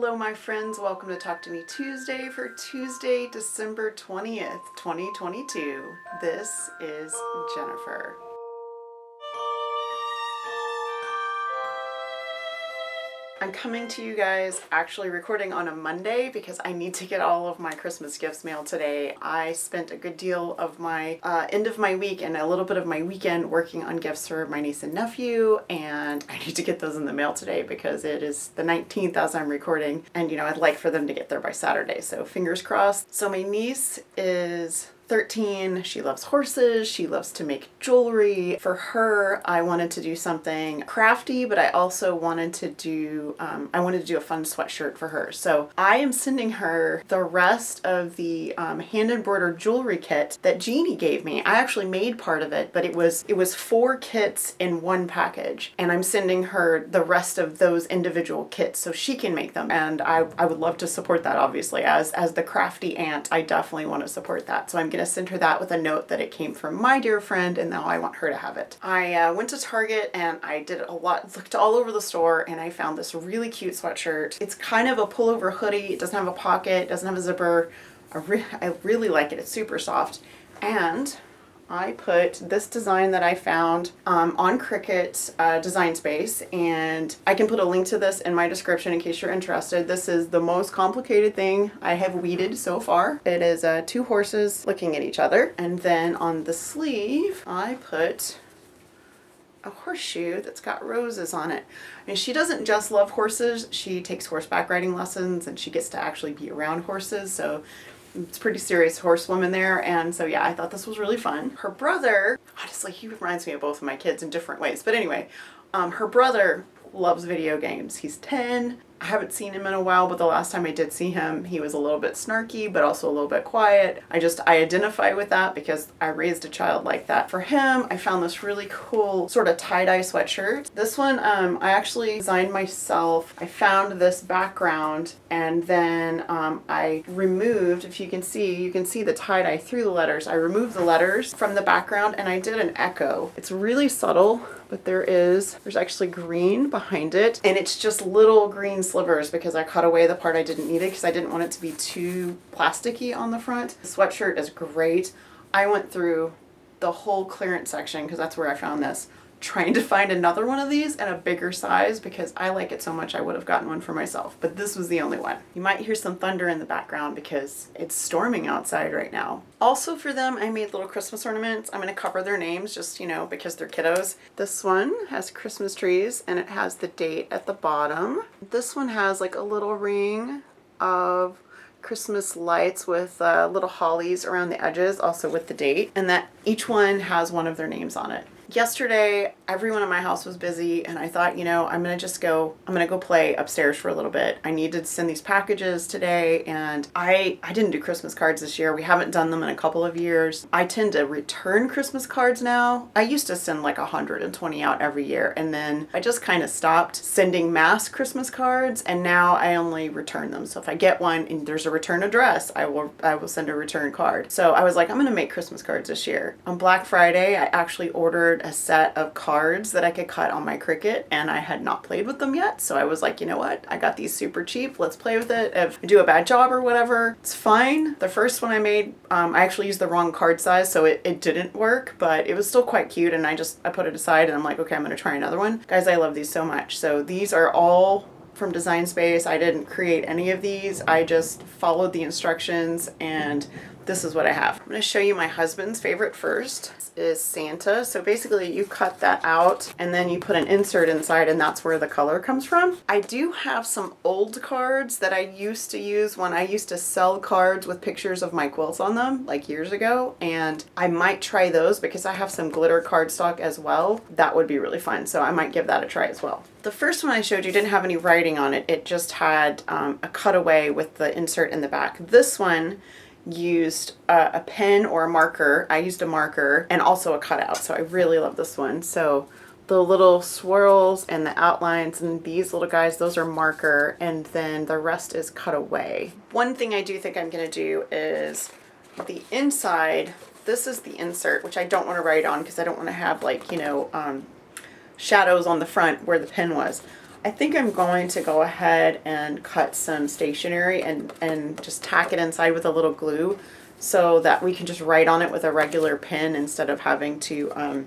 Hello my friends, welcome to Talk to Me Tuesday for Tuesday, December 20th, 2022. This is Jennifer. I'm coming to you guys actually recording on a Monday because I need to get all of my Christmas gifts mailed today. I spent a good deal of my end of my week and a little bit of my weekend working on gifts for my niece and nephew, and I need to get those in the mail today because it is the 19th as I'm recording, and I'd like for them to get there by Saturday, so fingers crossed. So my niece is 13. She loves horses. She loves to make jewelry. For her, I wanted to do something crafty, but I also wanted to do a fun sweatshirt for her. So I am sending her the rest of the hand embroidered jewelry kit that Jeannie gave me. I actually made part of it, but it was 4 kits in one package, and I'm sending her the rest of those individual kits so she can make them. And I would love to support that, obviously. As the crafty aunt, I definitely want to support that. So I'm going to send her that with a note that it came from my dear friend and now I want her to have it. I went to Target and I did looked all over the store, and I found this really cute sweatshirt. It's kind of a pullover hoodie. It doesn't have a pocket, doesn't have a zipper. I really like it. It's super soft. And I put this design that I found on Cricut Design Space, and I can put a link to this in my description in case you're interested. This is the most complicated thing I have weeded so far. It is 2 horses looking at each other, and then on the sleeve I put a horseshoe that's got roses on it. And she doesn't just love horses, she takes horseback riding lessons and she gets to actually be around horses, so it's pretty serious horsewoman there. And so yeah, I thought this was really fun. Her brother, honestly, he reminds me of both of my kids in different ways, but anyway, her brother loves video games. He's 10. I haven't seen him in a while, but the last time I did see him, he was a little bit snarky, but also a little bit quiet. I identify with that because I raised a child like that. For him, I found this really cool sort of tie-dye sweatshirt. This one, I actually designed myself. I found this background, and then I removed, if you can see the tie-dye through the letters. I removed the letters from the background and I did an echo. It's really subtle, but there's actually green behind it, and it's just little green slivers because I cut away the part I didn't need it because I didn't want it to be too plasticky on the front. The sweatshirt is great. I went through the whole clearance section because that's where I found this, trying to find another one of these in a bigger size because I like it so much I would have gotten one for myself, but this was the only one. You might hear some thunder in the background because it's storming outside right now. Also for them, I made little Christmas ornaments. I'm going to cover their names just, because they're kiddos. This one has Christmas trees and it has the date at the bottom. This one has like a little ring of Christmas lights with little hollies around the edges, also with the date, and that each one has one of their names on it. Yesterday, everyone in my house was busy, and I thought, I'm gonna go play upstairs for a little bit. I need to send these packages today, and I didn't do Christmas cards this year. We haven't done them in a couple of years. I tend to return Christmas cards now. I used to send like 120 out every year, and then I just kind of stopped sending mass Christmas cards, and now I only return them. So if I get one and there's a return address, I will send a return card. So I was like, I'm gonna make Christmas cards this year. On Black Friday, I actually ordered a set of cards that I could cut on my Cricut, and I had not played with them yet, so I was like, you know what, I got these super cheap, let's play with it. If I do a bad job or whatever, it's fine. The first one I made, I actually used the wrong card size, so it didn't work, but it was still quite cute, and I put it aside and I'm like, okay, I'm gonna try another one. Guys, I love these so much. So these are all from Design Space. I didn't create any of these, I just followed the instructions, and this is what I have. I'm going to show you my husband's favorite first. This is Santa. So basically you cut that out and then you put an insert inside, and that's where the color comes from. I do have some old cards that I used to use when I used to sell cards with pictures of my quilts on them like years ago, and I might try those because I have some glitter cardstock as well. That would be really fun, so I might give that a try as well. The first one I showed you didn't have any writing on it. It just had a cutaway with the insert in the back. This one used a pen or a marker. I used a marker and also a cutout, so I really love this one. So the little swirls and the outlines and these little guys, those are marker, and then the rest is cut away. One thing I do think I'm going to do is the inside. This is the insert, which I don't want to write on because I don't want to have like, shadows on the front where the pen was. I think I'm going to go ahead and cut some stationery and just tack it inside with a little glue so that we can just write on it with a regular pen instead of having to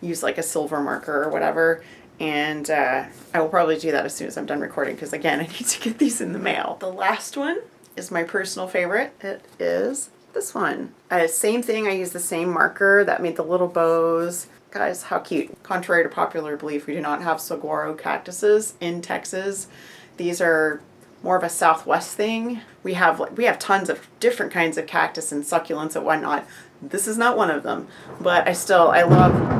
use like a silver marker or whatever. And I will probably do that as soon as I'm done recording because, again, I need to get these in the mail. The last one is my personal favorite. It is this one. Same thing. I use the same marker that made the little bows. Guys, how cute. Contrary to popular belief, we do not have saguaro cactuses in Texas. These are more of a Southwest thing. We have tons of different kinds of cactus and succulents and whatnot. This is not one of them, but I love.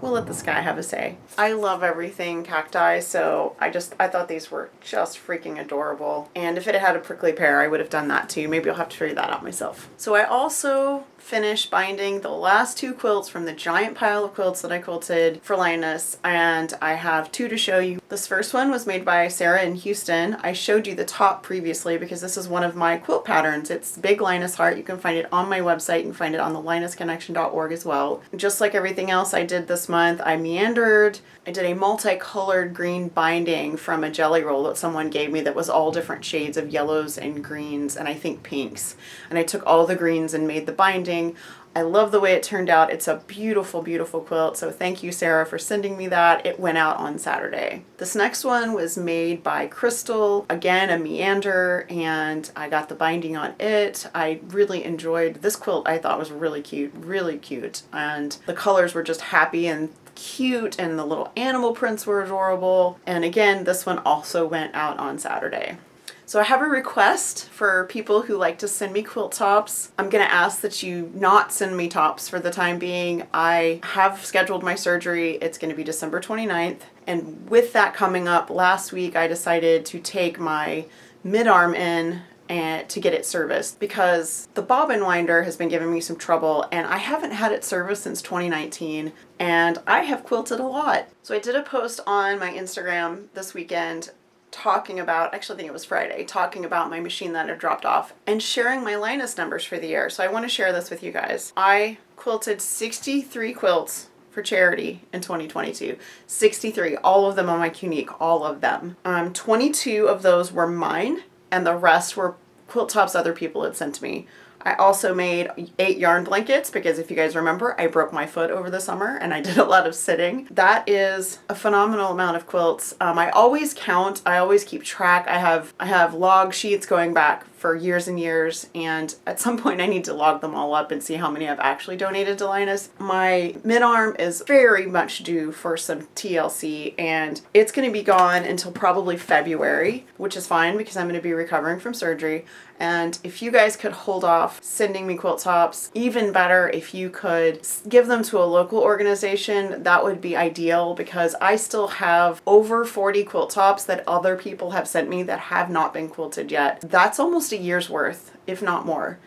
We'll let this guy have a say. I love everything cacti, so I thought these were just freaking adorable. And if it had a prickly pear, I would have done that too. Maybe I'll have to figure that out myself. So I also finished binding the last 2 quilts from the giant pile of quilts that I quilted for Linus, and I have 2 to show you. This first one was made by Sarah in Houston. I showed you the top previously because this is one of my quilt patterns. It's Big Linus Heart. You can find it on my website. You can find it on the linusconnection.org as well. Just like everything else I did this month, I meandered. I did a multicolored green binding from a jelly roll that someone gave me that was all different shades of yellows and greens and I think pinks. And I took all the greens and made the binding. I love the way it turned out. It's a beautiful, beautiful quilt. So thank you, Sarah, for sending me that. It went out on Saturday. This next one was made by Crystal. Again, a meander, and I got the binding on it. I really enjoyed this quilt. I thought was really cute, and the colors were just happy and cute, and the little animal prints were adorable. And again, this one also went out on Saturday. So I have a request for people who like to send me quilt tops. I'm going to ask that you not send me tops for the time being. I have scheduled my surgery. It's going to be December 29th. And with that coming up, last week I decided to take my mid-arm in and to get it serviced because the bobbin winder has been giving me some trouble and I haven't had it serviced since 2019 and I have quilted a lot. So I did a post on my Instagram this weekend talking about, actually I think it was Friday, talking about my machine that had dropped off and sharing my Linus numbers for the year. So I want to share this with you guys. I quilted 63 quilts for charity in 2022. 63, all of them on my Unique, all of them. 22 of those were mine and the rest were quilt tops other people had sent to me. I also made 8 yarn blankets because if you guys remember, I broke my foot over the summer and I did a lot of sitting. That is a phenomenal amount of quilts. I always count, I always keep track. I have log sheets going back for years and years, and at some point I need to log them all up and see how many I've actually donated to Linus. My mid-arm is very much due for some TLC and it's going to be gone until probably February, which is fine because I'm going to be recovering from surgery. And if you guys could hold off sending me quilt tops, even better if you could give them to a local organization, that would be ideal because I still have over 40 quilt tops that other people have sent me that have not been quilted yet. That's almost a year's worth, if not more.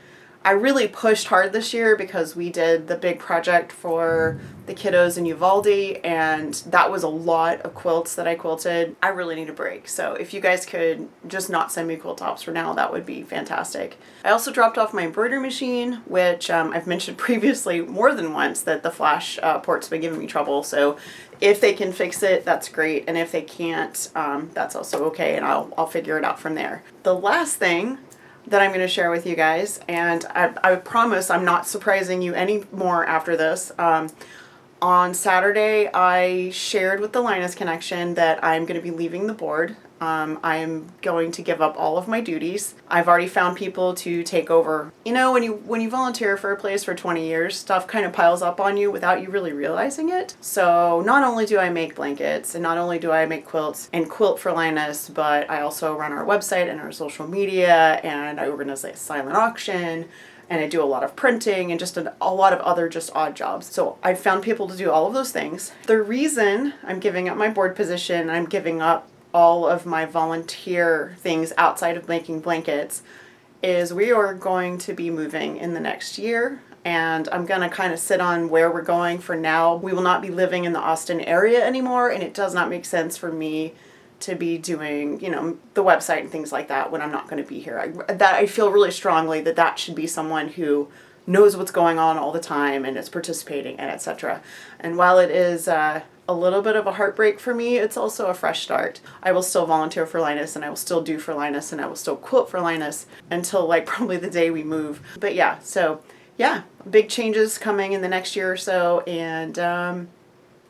I really pushed hard this year because we did the big project for the kiddos in Uvalde and that was a lot of quilts that I quilted. I really need a break. So if you guys could just not send me quilt tops for now, that would be fantastic. I also dropped off my embroidery machine, which I've mentioned previously more than once that the flash port's been giving me trouble. So if they can fix it, that's great. And if they can't, that's also okay. And I'll figure it out from there. The last thing that I'm going to share with you guys, and I promise I'm not surprising you anymore after this. On Saturday, I shared with the Linus Connection that I'm going to be leaving the board. I'm going to give up all of my duties. I've already found people to take over. You know, when you volunteer for a place for 20 years, stuff kind of piles up on you without you really realizing it. So not only do I make blankets and not only do I make quilts and quilt for Linus, but I also run our website and our social media and I organize a silent auction. And I do a lot of printing and just a lot of other just odd jobs. So I've found people to do all of those things. The reason I'm giving up my board position, I'm giving up all of my volunteer things outside of making blankets, is we are going to be moving in the next year. And I'm going to kind of sit on where we're going for now. We will not be living in the Austin area anymore. And it does not make sense for me to be doing, you know, the website and things like that when I'm not going to be here. I feel really strongly that that should be someone who knows what's going on all the time and is participating and etc. And while it is a little bit of a heartbreak for me, it's also a fresh start. I will still volunteer for Linus, and I will still do for Linus, and I will still quilt for Linus until like probably the day we move. But yeah, so yeah, big changes coming in the next year or so, and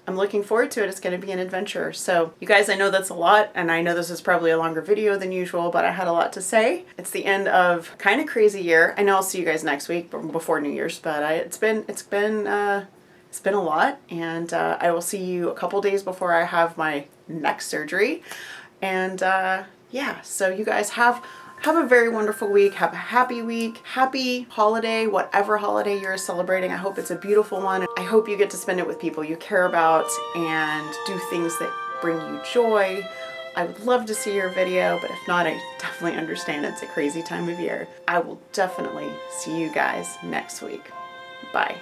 I'm looking forward to it. It's going to be an adventure. So you guys, I know that's a lot, and I know this is probably a longer video than usual, but I had a lot to say. It's the end of kind of crazy year. I know I'll see you guys next week before New Year's, but it's been a lot, and I will see you a couple days before I have my neck surgery. And yeah, so you guys have a very wonderful week. Have a happy week. Happy holiday, whatever holiday you're celebrating. I hope it's a beautiful one. I hope you get to spend it with people you care about and do things that bring you joy. I would love to see your video, but if not, I definitely understand it's a crazy time of year. I will definitely see you guys next week. Bye.